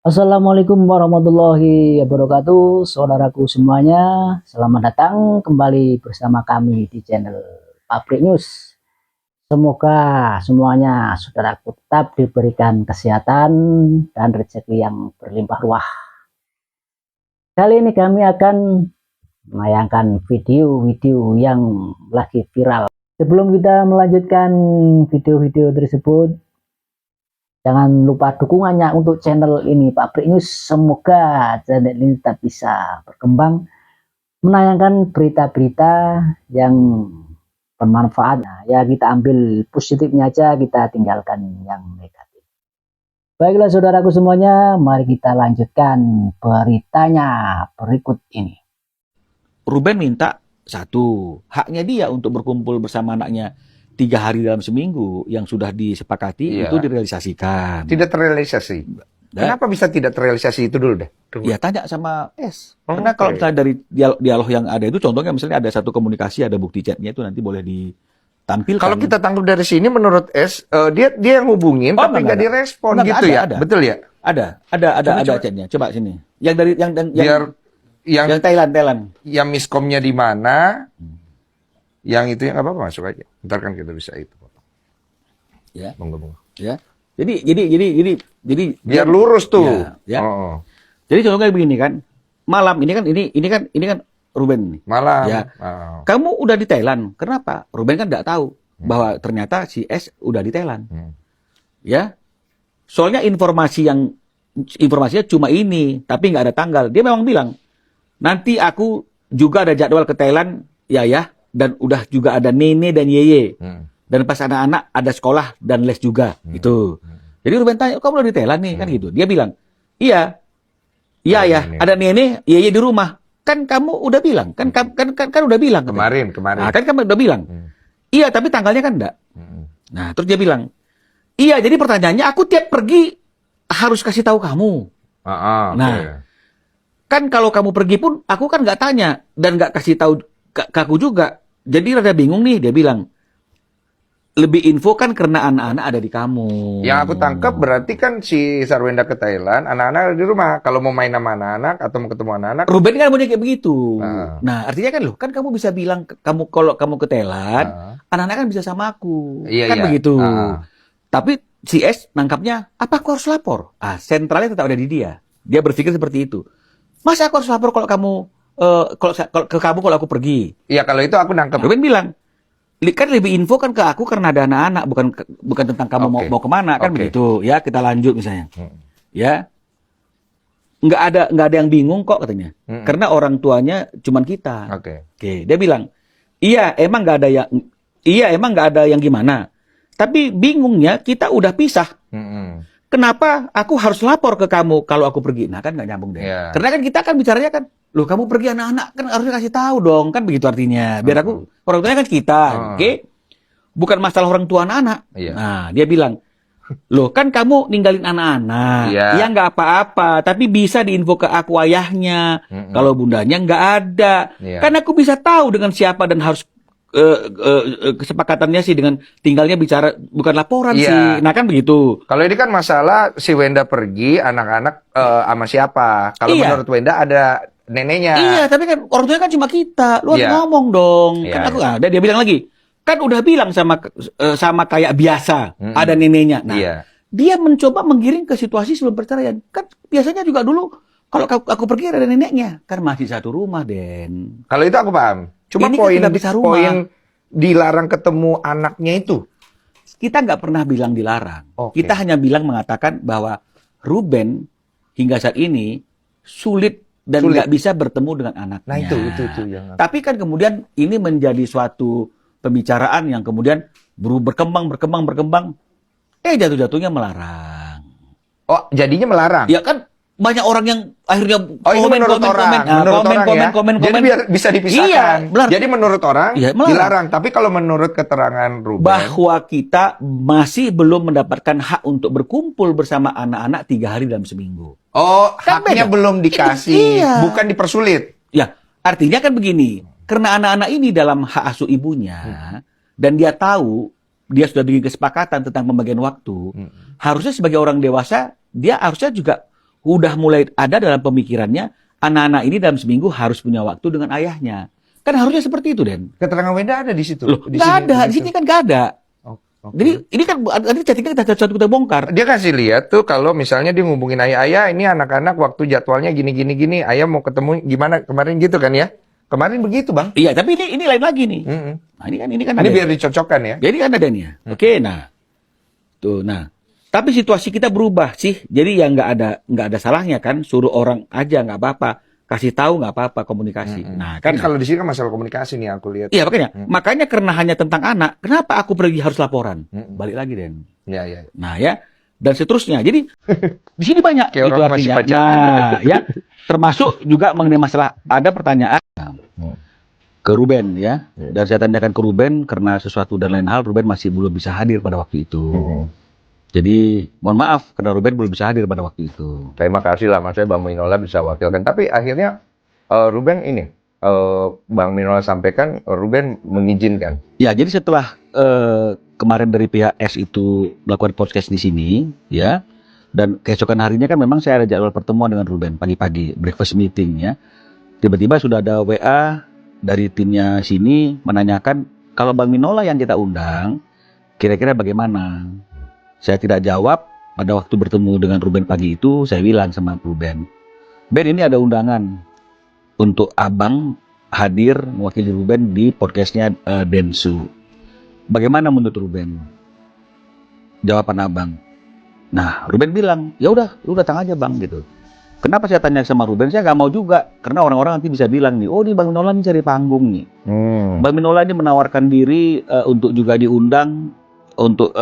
Assalamualaikum warahmatullahi wabarakatuh, saudaraku semuanya. Selamat datang kembali bersama kami di channel Pabrik News. Semoga semuanya saudaraku tetap diberikan kesehatan dan rezeki yang berlimpah ruah. Kali ini kami akan menayangkan video-video yang lagi viral. Sebelum kita melanjutkan video-video tersebut, jangan lupa dukungannya untuk channel ini Pabrik News. Semoga channel ini tetap bisa berkembang, menayangkan berita-berita yang bermanfaat. Nah, ya kita ambil positifnya aja, kita tinggalkan yang negatif. Baiklah saudaraku semuanya, mari kita lanjutkan beritanya berikut ini. Ruben minta satu, haknya dia untuk berkumpul bersama anaknya 3 hari dalam seminggu yang sudah disepakati itu direalisasikan. Tidak terrealisasi. Kenapa bisa tidak terrealisasi itu dulu deh? Ya tanya sama S. Karena kalau misalnya dari dialog yang ada itu, contohnya misalnya ada satu komunikasi, ada bukti chatnya itu nanti boleh ditampilkan. Kalau kita tangkap dari sini, menurut S, dia yang hubungin tapi nggak direspon gitu ya? Ada. Betul ya? Ada chatnya. Coba sini. Yang dari yang Thailand. Yang miskomnya di mana? Yang itu yang apa-apa masuk aja. Ntar kan kita bisa itu. Ya. Bonggo. Ya. Jadi biar lurus tuh. Ya. Jadi contohnya begini kan. Malam ini kan Ruben nih. Malam. Ya. Kamu udah di Thailand. Kenapa? Ruben kan nggak tahu bahwa ternyata si S udah di Thailand. Ya. Soalnya informasinya cuma ini, tapi nggak ada tanggal. Dia memang bilang, nanti aku juga ada jadwal ke Thailand, ya. Dan udah juga ada Nene dan Yeye. Dan pas anak-anak ada sekolah dan les juga. Gitu. Jadi Ruben tanya, kamu udah di Thailand nih? Kan gitu. Dia bilang, iya ya, ada Nene, Yeye di rumah. Kan kamu udah bilang. Kan udah bilang. Kemarin. Nah, kan kamu udah bilang. Iya, tapi tanggalnya kan enggak. Nah, terus dia bilang, iya, jadi pertanyaannya, aku tiap pergi harus kasih tahu kamu. Nah, kan kalau kamu pergi pun, aku kan nggak tanya. Dan nggak kasih tahu ke aku juga. Jadi rada bingung nih, dia bilang. Lebih info kan karena anak-anak ada di kamu. Yang aku tangkap berarti kan si Sarwenda ke Thailand, anak-anak ada di rumah. Kalau mau main sama anak-anak atau mau ketemu anak-anak. Ruben kan punya kayak begitu. Nah, artinya kan loh, kan kamu bisa bilang kalau kamu ke Thailand, anak-anak kan bisa sama aku. Kan begitu. Tapi si S nangkapnya, apa aku harus lapor? Sentralnya tetap ada di dia. Dia berpikir seperti itu. Masa aku harus lapor kalau kamu kalau aku pergi? Iya, kalau itu aku nangkep. Ruben bilang, kan lebih info kan ke aku karena ada anak-anak, bukan tentang kamu mau kemana, kan begitu. Ya, kita lanjut misalnya. Ya. Nggak ada yang bingung kok katanya. Karena orang tuanya cuman kita. Oke. Dia bilang, emang nggak ada yang gimana. Tapi bingungnya kita udah pisah. Kenapa aku harus lapor ke kamu kalau aku pergi? Nah, kan nggak nyambung deh. Karena kan kita kan bicaranya kan, loh kamu pergi anak-anak kan harusnya kasih tahu dong, kan begitu artinya. Biar aku, orang tuanya kan kita, oke? Bukan masalah orang tua anak-anak. Nah, dia bilang, loh kan kamu ninggalin anak-anak, ya nggak apa-apa, tapi bisa diinfo ke aku ayahnya, kalau bundanya nggak ada. Kan aku bisa tahu dengan siapa dan harus kesepakatannya sih dengan tinggalnya bicara, bukan laporan sih. Nah kan begitu. Kalau ini kan masalah si Wenda pergi, anak-anak sama siapa. Kalau menurut Wenda ada neneknya. Iya, tapi kan orang tuanya kan cuma kita. Lu harus ngomong dong. Kan aku dia bilang lagi, kan udah bilang sama kayak biasa, ada neneknya. Nah, dia mencoba menggiring ke situasi sebelum perceraian. Kan biasanya juga dulu kalau aku pergi ada neneknya, kan masih satu rumah, Den. Kalau itu aku paham. Cuma ini poin kan dilarang ketemu anaknya itu. Kita nggak pernah bilang dilarang. Kita hanya mengatakan bahwa Ruben hingga saat ini sulit dan nggak bisa bertemu dengan anaknya. Nah itu yang. Tapi kan kemudian ini menjadi suatu pembicaraan yang kemudian berkembang. Jatuh-jatuhnya melarang. Oh, jadinya melarang? Ya kan banyak orang yang akhirnya komen. Jadi biar bisa dipisahkan. Jadi menurut orang dilarang. Tapi kalau menurut keterangan Ruben, bahwa kita masih belum mendapatkan hak untuk berkumpul bersama anak-anak 3 hari dalam seminggu. Oh, kan haknya belum dikasih, bukan dipersulit. Ya, artinya kan begini. Karena anak-anak ini dalam hak asuh ibunya, dan dia tahu, dia sudah bikin kesepakatan tentang pembagian waktu, harusnya sebagai orang dewasa, dia harusnya juga udah mulai ada dalam pemikirannya anak-anak ini dalam seminggu harus punya waktu dengan ayahnya. Kan harusnya seperti itu, Den. Keterangan Wenda ada di situ. Loh, di nggak sini, ada, di di situ. sini kan nggak ada. Oh, oke. Jadi ini kan ada chattingnya kita bongkar. Dia kasih lihat tuh kalau misalnya dia ngubungin ayah, ini anak-anak waktu jadwalnya gini, ayah mau ketemu gimana kemarin gitu kan ya? Kemarin begitu, Bang. Iya, tapi ini lain lagi nih. Mm-mm. Nah, ini kan Ini ada. biar dicocokkan ya. Jadi kan ada nih. Oke, nah. Tuh, nah. Tapi situasi kita berubah sih. Jadi ya nggak ada salahnya kan, suruh orang aja nggak apa-apa, kasih tahu nggak apa-apa komunikasi. Nah, Kan kan kalau di sini kan masalah komunikasi nih aku lihat. iya makanya karena hanya tentang anak, kenapa aku pergi harus laporan? Mm-mm. Balik lagi, Den. Ya. Nah, ya. Dan seterusnya. Jadi di sini banyak Kayak itu orang masih artinya. pacaran. Nah, ya. Termasuk juga mengenai masalah ada pertanyaan ke Ruben ya. Dan saya tanyakan ke Ruben karena sesuatu dan lain hal Ruben masih belum bisa hadir pada waktu itu. Jadi mohon maaf karena Ruben belum bisa hadir pada waktu itu. Terima kasih lah Mas, Bang Minola bisa wakilkan. Tapi akhirnya Ruben ini, Bang Minola sampaikan, Ruben mengizinkan. Ya, jadi setelah kemarin dari pihak S itu melakukan podcast di sini, ya, dan keesokan harinya kan memang saya ada jadwal pertemuan dengan Ruben pagi-pagi, breakfast meeting ya. Tiba-tiba sudah ada WA dari timnya sini menanyakan kalau Bang Minola yang kita undang, kira-kira bagaimana? Saya tidak jawab. Pada waktu bertemu dengan Ruben pagi itu, saya bilang sama Ruben, Ben ini ada undangan untuk abang hadir mewakili Ruben di podcastnya Densu. Bagaimana menurut Ruben? Jawaban abang. Nah, Ruben bilang, ya udah, lu datang aja bang gitu. Kenapa saya tanya sama Ruben? Saya nggak mau juga, karena orang-orang nanti bisa bilang nih, oh ini Bang Minola ini cari panggung nih. Bang Minola ini menawarkan diri untuk juga diundang untuk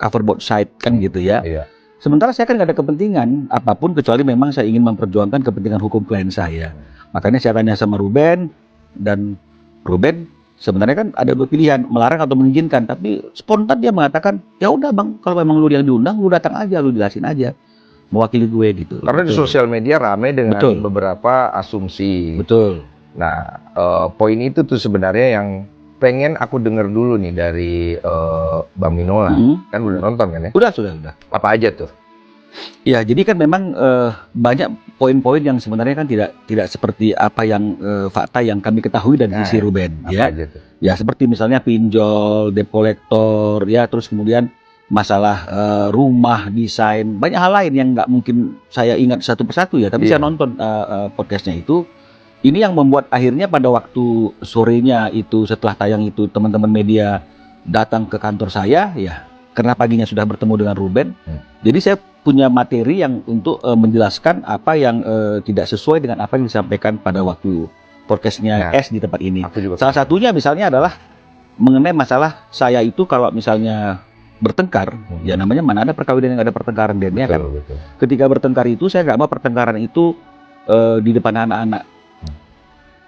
cover both side kan gitu ya. Iya. Sementara saya kan nggak ada kepentingan apapun kecuali memang saya ingin memperjuangkan kepentingan hukum klien saya. Makanya saya tanya sama Ruben, dan Ruben sebenarnya kan ada dua pilihan, melarang atau mengizinkan. Tapi spontan dia mengatakan, ya udah bang, kalau memang lu yang diundang, lu datang aja, lu jelasin aja, mewakili gue gitu. Karena di sosial media rame dengan Betul. beberapa asumsi. Betul. Nah, poin itu tuh sebenarnya yang pengen aku dengar dulu nih dari Bang Minola. Kan udah nonton kan ya? Sudah. Apa aja tuh? Ya, jadi kan memang banyak poin-poin yang sebenarnya kan tidak seperti apa yang fakta yang kami ketahui dari sisi Ruben. Apa Ya, aja tuh? ya seperti misalnya pinjol, debt collector, ya terus kemudian masalah rumah, desain, banyak hal lain yang nggak mungkin saya ingat satu persatu ya. Tapi Iya. saya nonton podcastnya itu. Ini yang membuat akhirnya pada waktu sorenya itu setelah tayang itu teman-teman media datang ke kantor saya ya karena paginya sudah bertemu dengan Ruben. Jadi saya punya materi yang untuk menjelaskan apa yang tidak sesuai dengan apa yang disampaikan pada waktu podcastnya S di tempat ini. Aku juga. Salah satunya misalnya adalah mengenai masalah saya itu kalau misalnya bertengkar, ya namanya mana ada perkawinan yang ada pertengkaran dan ya kan. Betul. Ketika bertengkar itu saya nggak mau pertengkaran itu di depan anak-anak.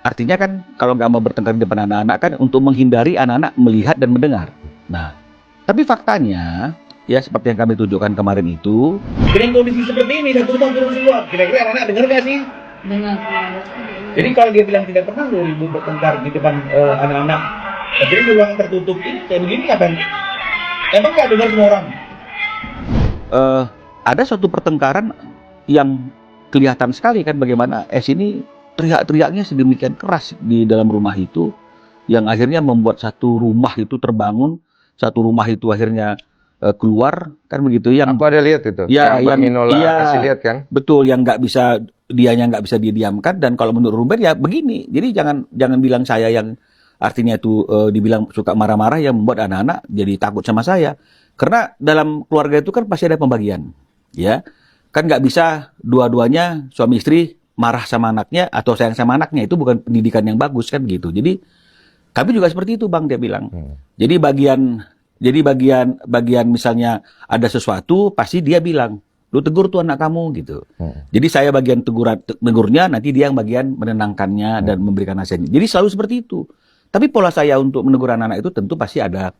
Artinya kan kalau nggak mau bertengkar di depan anak-anak kan untuk menghindari anak-anak melihat dan mendengar. Nah, tapi faktanya ya seperti yang kami tunjukkan kemarin itu. Dengan kondisi seperti ini satu rumah turun semua. Kira-kira anak-anak dengar nggak sih? Dengar. Jadi kalau dia bilang tidak pernah loh ibu bertengkar di depan anak-anak, jadi di ruangan tertutup ini kayak begini apa? Emang nggak dengar semua orang? Ada suatu pertengkaran yang kelihatan sekali kan bagaimana S ini teriak-teriaknya sedemikian keras di dalam rumah itu yang akhirnya membuat satu rumah itu terbangun, satu rumah itu akhirnya keluar kan begitu yang Aku ada lihat itu. Ya, yang Bang Minola kasih lihat kan? betul yang nggak bisa dianya nggak bisa didiamkan. Dan kalau menurut Ruben ya begini, jadi jangan bilang saya yang artinya itu dibilang suka marah-marah yang membuat anak-anak jadi takut sama saya, karena dalam keluarga itu kan pasti ada pembagian ya kan, nggak bisa dua-duanya suami istri marah sama anaknya atau sayang sama anaknya, itu bukan pendidikan yang bagus kan gitu. Jadi kami juga seperti itu bang, dia bilang. Jadi bagian misalnya ada sesuatu pasti dia bilang, lu tegur tuh anak kamu gitu. Jadi saya bagian tegurnya, nanti dia yang bagian menenangkannya dan memberikan nasihat. Jadi selalu seperti itu. Tapi pola saya untuk menegur anak-anak itu tentu pasti ada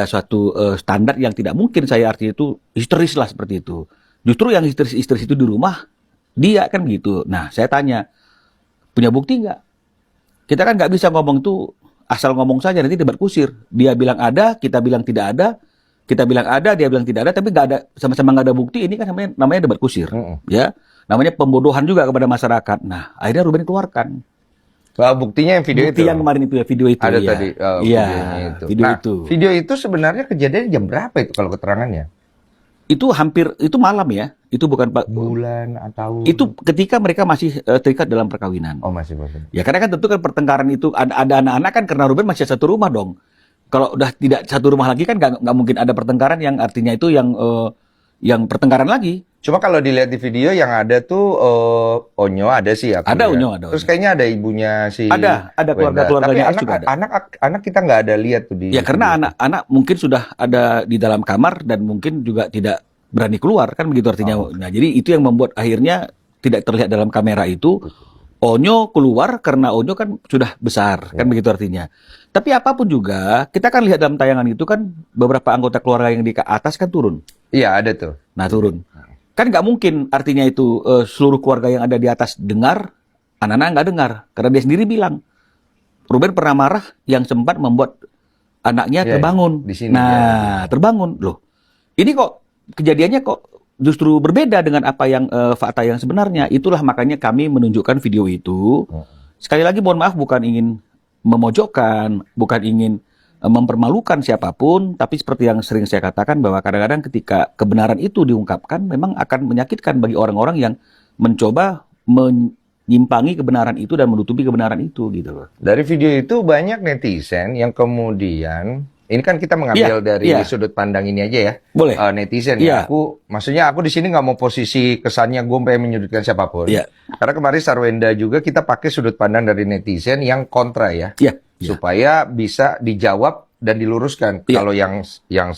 suatu standar yang tidak mungkin saya artinya itu histeris lah seperti itu. Justru yang histeris itu di rumah dia kan begitu. Nah, saya tanya, punya bukti nggak? Kita kan nggak bisa ngomong tuh asal ngomong saja, nanti debat kusir. Dia bilang ada, kita bilang tidak ada, Kita bilang ada, dia bilang tidak ada, tapi nggak ada, sama-sama nggak ada bukti. Ini kan namanya debat kusir, ya. Namanya pembodohan juga kepada masyarakat. Nah, akhirnya Ruben keluarkan. Buktinya yang video Bukti itu. yang kemarin itu ya, video itu. Ada ya. tadi Iya, videonya itu. video Nah, itu. video itu sebenarnya kejadian jam berapa itu kalau keterangannya? Itu hampir, itu malam ya. Itu bukan Bulan atau itu ketika mereka masih terikat dalam perkawinan. Oh, masih bagus. Ya karena kan tentu kan pertengkaran itu ada anak-anak kan, karena Ruben masih satu rumah dong. Kalau udah tidak satu rumah lagi kan nggak mungkin ada pertengkaran yang artinya itu yang pertengkaran lagi. Cuma kalau dilihat di video yang ada tuh Onyo ada sih aku Ada lihat. Onyo, ada Terus Onyo. kayaknya ada ibunya si Ada Wenda. keluarga-keluarganya Tapi S juga ada. anak kita nggak ada lihat tuh di Ya karena video. anak-anak mungkin sudah ada di dalam kamar dan mungkin juga tidak berani keluar kan begitu artinya. Nah jadi itu yang membuat akhirnya tidak terlihat dalam kamera itu. Onyo keluar karena Onyo kan sudah besar kan begitu artinya. Tapi apapun juga kita kan lihat dalam tayangan itu kan beberapa anggota keluarga yang di atas kan turun. Iya ada tuh. Nah turun. Kan nggak mungkin artinya itu seluruh keluarga yang ada di atas dengar, anak-anak nggak dengar. Karena dia sendiri bilang, Ruben pernah marah yang sempat membuat anaknya Ya, terbangun. di sini, Nah, terbangun. Loh, ini kok kejadiannya kok justru berbeda dengan apa yang fakta yang sebenarnya. Itulah makanya kami menunjukkan video itu. Sekali lagi mohon maaf, bukan ingin memojokkan, bukan ingin mempermalukan siapapun, tapi seperti yang sering saya katakan bahwa kadang-kadang ketika kebenaran itu diungkapkan memang akan menyakitkan bagi orang-orang yang mencoba menyimpangi kebenaran itu dan menutupi kebenaran itu gitu loh. Dari video itu banyak netizen yang kemudian ini kan kita mengambil dari sudut pandang ini aja ya. Boleh. Netizen ya. Maksudnya aku di sini nggak mau posisi kesannya gue pengen menyudutkan siapapun. Karena kemarin Sarwenda juga kita pakai sudut pandang dari netizen yang kontra ya. Supaya bisa dijawab dan diluruskan. Kalau yang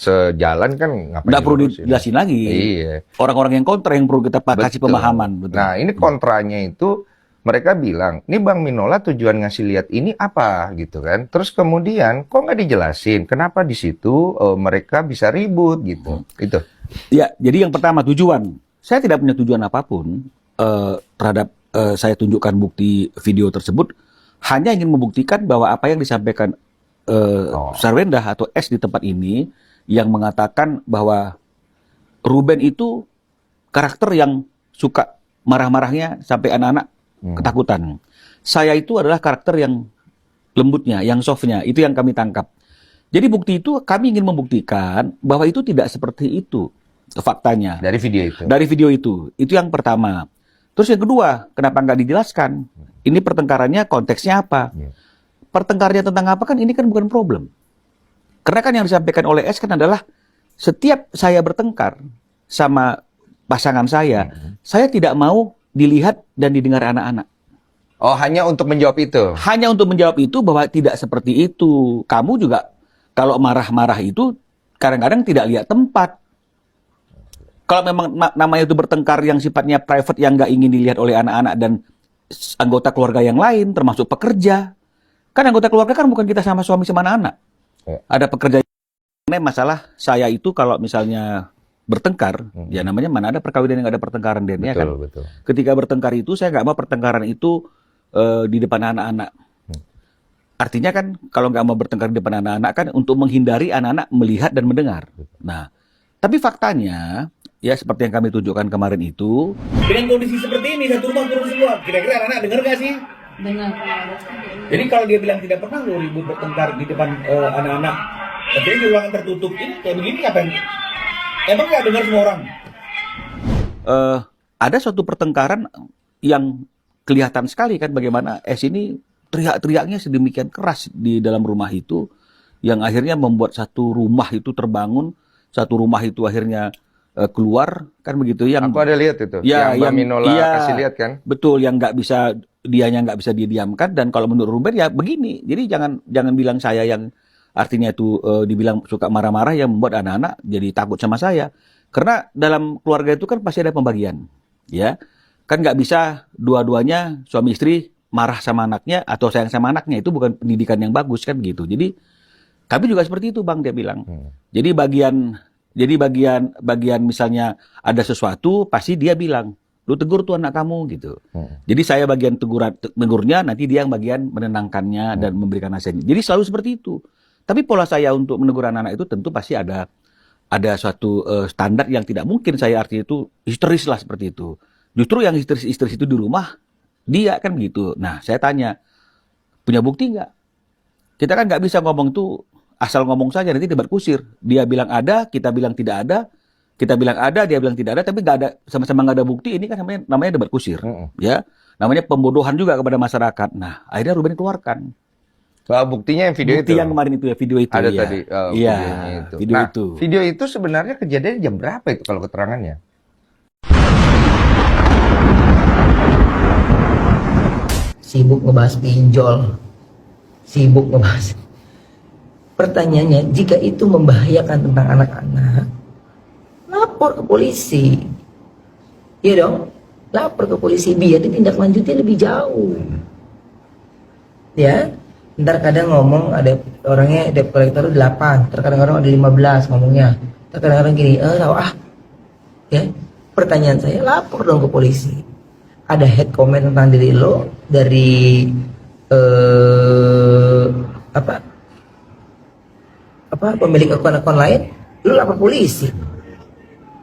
sejalan kan ngapain? Nggak perlu dijelasin lagi. Iya. Orang-orang yang kontra yang perlu kita kasih pemahaman. Betul. Nah ini kontranya itu mereka bilang, ini Bang Minola tujuan ngasih lihat ini apa gitu kan. Terus kemudian kok nggak dijelasin kenapa di situ mereka bisa ribut gitu. Itu. Ya, jadi yang pertama tujuan. Saya tidak punya tujuan apapun terhadap saya tunjukkan bukti video tersebut. Hanya ingin membuktikan bahwa apa yang disampaikan Sarwenda atau S di tempat ini yang mengatakan bahwa Ruben itu karakter yang suka marah-marahnya sampai anak-anak ketakutan. Saya itu adalah karakter yang lembutnya, yang softnya, itu yang kami tangkap. Jadi bukti itu kami ingin membuktikan bahwa itu tidak seperti itu faktanya. Dari video itu. Dari video itu yang pertama. Terus yang kedua, kenapa nggak dijelaskan? Ini pertengkarannya konteksnya apa? Pertengkarannya tentang apa kan ini kan bukan problem. Karena kan yang disampaikan oleh S kan adalah setiap saya bertengkar sama pasangan saya tidak mau dilihat dan didengar anak-anak. Oh, hanya untuk menjawab itu? Hanya untuk menjawab itu bahwa tidak seperti itu. Kamu juga kalau marah-marah itu kadang-kadang tidak lihat tempat. Kalau memang namanya itu bertengkar yang sifatnya private yang nggak ingin dilihat oleh anak-anak dan anggota keluarga yang lain, termasuk pekerja. Kan anggota keluarga kan bukan kita sama suami sama anak-anak. Ada pekerja. Masalah saya itu kalau misalnya bertengkar, ya namanya mana ada perkawinan yang nggak ada pertengkaran dia kan. Betul. Ketika bertengkar itu saya nggak mau pertengkaran itu di depan anak-anak. Artinya kan kalau nggak mau bertengkar di depan anak-anak kan untuk menghindari anak-anak melihat dan mendengar. Nah, tapi faktanya ya seperti yang kami tunjukkan kemarin itu. Dengan kondisi seperti ini satu rumah turun semua. Kira-kira anak-anak dengar nggak sih? Dengar. Jadi kalau dia bilang tidak pernah lo ribut bertengkar di depan anak-anak, tapi di ruangan tertutup ini kayak begini ngapain? Emang nggak dengar semua orang? Ada suatu pertengkaran yang kelihatan sekali kan bagaimana S ini teriak-teriaknya sedemikian keras di dalam rumah itu yang akhirnya membuat satu rumah itu terbangun, satu rumah itu akhirnya keluar kan begitu yang aku ada lihat itu ya, yang Mbak Minola kasih lihat kan betul yang nggak bisa dianya nggak bisa didiamkan dan kalau menurut Ruben ya begini jadi jangan bilang saya yang artinya itu dibilang suka marah-marah yang membuat anak-anak jadi takut sama saya karena dalam keluarga itu kan pasti ada pembagian ya kan nggak bisa dua-duanya suami istri marah sama anaknya atau sayang sama anaknya itu bukan pendidikan yang bagus kan gitu jadi kami juga seperti itu Bang dia bilang jadi bagian misalnya ada sesuatu pasti dia bilang lu tegur tuh anak kamu gitu. Jadi saya bagian tegurnya nanti dia yang bagian menenangkannya dan memberikan nasihat. Jadi selalu seperti itu. Tapi pola saya untuk menegur anak-anak itu tentu pasti ada ada suatu standar yang tidak mungkin saya artinya itu histeris lah seperti itu. Justru yang histeris itu di rumah dia kan begitu. Nah saya tanya, punya bukti nggak? Kita kan nggak bisa ngomong tuh asal ngomong saja, nanti debat kusir. Dia bilang ada, kita bilang tidak ada. Kita bilang ada, dia bilang tidak ada, tapi nggak ada, sama-sama nggak ada bukti. Ini kan namanya debat kusir, ya. Namanya pembodohan juga kepada masyarakat. Nah, akhirnya Ruben keluarkan. Soal buktinya yang video Bukti itu. yang kemarin itu ya, video itu. Ada ya. tadi Iya, videonya itu. video Nah, itu. video itu sebenarnya kejadian jam berapa itu kalau keterangannya? Sibuk ngebahas pinjol, sibuk ngebahas. Pertanyaannya, jika itu membahayakan tentang anak-anak, lapor ke polisi. Iya dong, lapor ke polisi biar ditindaklanjuti lebih jauh. Ya, ntar kadang ngomong ada orangnya debt collector 8, terkadang-kadang ada 15 ngomongnya. Terkadang-kadang gini, ya. Pertanyaan saya, lapor dong ke polisi. Ada head comment tentang diri lo dari pemilik akun-akun lain, lo lapor polisi.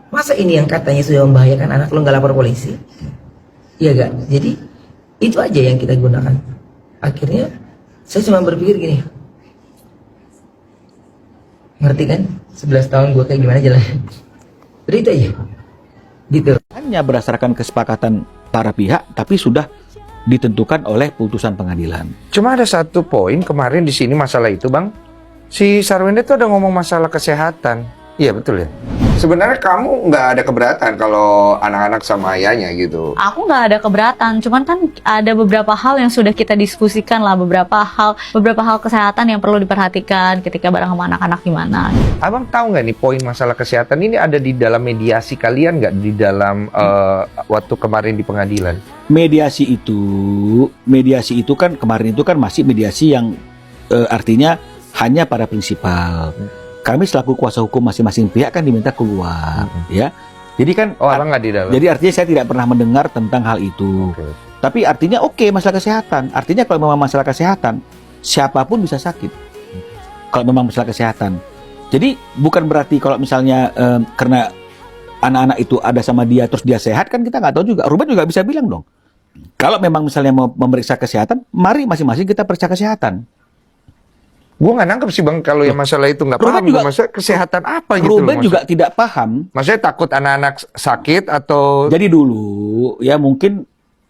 Masa ini yang katanya sudah membahayakan anak lo nggak lapor polisi? Iya gak? Jadi itu aja yang kita gunakan. Akhirnya saya cuma berpikir gini, ngerti kan? 11 tahun gue kayak gimana jalan. Cerita aja. Gitu. Hanya berdasarkan kesepakatan para pihak, tapi sudah ditentukan oleh putusan pengadilan. Cuma ada satu poin kemarin di sini masalah itu, Bang. Si Sarwenda itu ada ngomong masalah kesehatan. Iya, betul ya? Sebenarnya kamu nggak ada keberatan kalau anak-anak sama ayahnya gitu? Aku nggak ada keberatan, cuman kan ada beberapa hal yang sudah kita diskusikan lah, beberapa hal kesehatan yang perlu diperhatikan ketika bareng sama anak-anak gimana. Abang tahu nggak nih poin masalah kesehatan ini ada di dalam mediasi kalian nggak, di dalam waktu kemarin di pengadilan? Mediasi itu kan kemarin itu kan masih mediasi yang artinya hanya para prinsipal. Kami selaku kuasa hukum masing-masing pihak kan diminta keluar, ya. Jadi kan, abang nggak di dalam. Jadi artinya saya tidak pernah mendengar tentang hal itu. Tapi artinya masalah kesehatan. Artinya kalau memang masalah kesehatan, siapapun bisa sakit. Kalau memang masalah kesehatan. Jadi bukan berarti kalau misalnya karena anak-anak itu ada sama dia terus dia sehat, kan kita nggak tahu juga. Ruben juga bisa bilang dong. Kalau memang misalnya mau memeriksa kesehatan, mari masing-masing kita periksa kesehatan. Gue nggak nangkep sih Bang, kalau yang masalah itu nggak paham juga, masalah kesehatan apa gitu. Ruben juga tidak paham. Maksudnya takut anak-anak sakit atau? Jadi dulu ya mungkin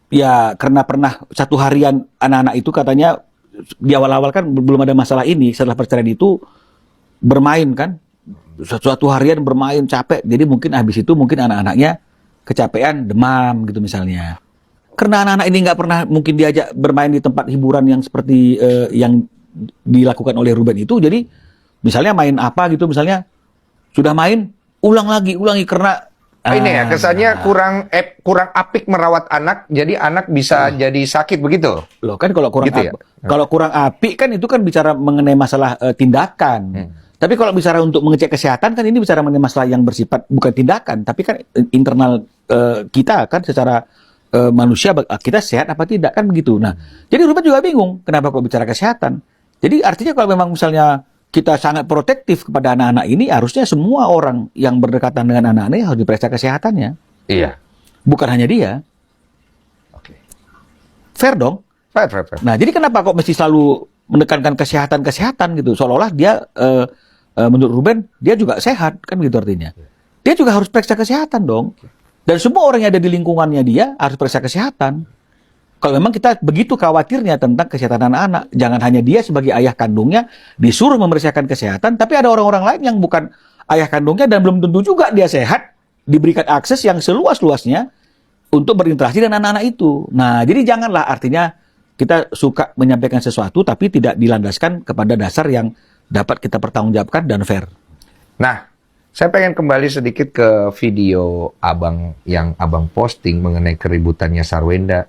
ya karena pernah satu harian anak-anak itu katanya di awal-awal kan belum ada masalah ini, setelah perceraian itu bermain kan, suatu harian bermain capek, jadi mungkin habis itu mungkin anak-anaknya kecapean, demam gitu misalnya. Karena anak-anak ini nggak pernah mungkin diajak bermain di tempat hiburan yang seperti yang dilakukan oleh Ruben itu, jadi misalnya main apa gitu, misalnya sudah main ulangi karena ini ya kesannya kurang apik merawat anak, jadi anak bisa jadi sakit begitu loh kan. Kalau kurang gitu ya? Kalau kurang apik kan itu kan bicara mengenai masalah tindakan. Tapi kalau bicara untuk mengecek kesehatan kan ini bicara mengenai masalah yang bersifat bukan tindakan, tapi kan internal kita kan secara manusia, kita sehat apa tidak kan begitu. Nah, jadi Ruben juga bingung kenapa kok bicara kesehatan. Jadi artinya kalau memang misalnya kita sangat protektif kepada anak-anak ini, harusnya semua orang yang berdekatan dengan anak-anak ini harus diperiksa kesehatannya. Iya. Bukan hanya dia. Oke. Fair dong? Fair. Nah, jadi kenapa kok mesti selalu menekankan kesehatan gitu? Seolah-olah dia, menurut Ruben, dia juga sehat, kan gitu artinya. Dia juga harus periksa kesehatan dong. Dan semua orang yang ada di lingkungannya dia harus periksa kesehatan. Kalau memang kita begitu khawatirnya tentang kesehatan anak-anak, jangan hanya dia sebagai ayah kandungnya disuruh memeriksakan kesehatan, tapi ada orang-orang lain yang bukan ayah kandungnya dan belum tentu juga dia sehat, diberikan akses yang seluas-luasnya untuk berinteraksi dengan anak-anak itu. Nah, jadi janganlah artinya kita suka menyampaikan sesuatu tapi tidak dilandaskan kepada dasar yang dapat kita pertanggungjawabkan dan fair. Nah, saya pengen kembali sedikit ke video abang yang abang posting mengenai keributannya Sarwenda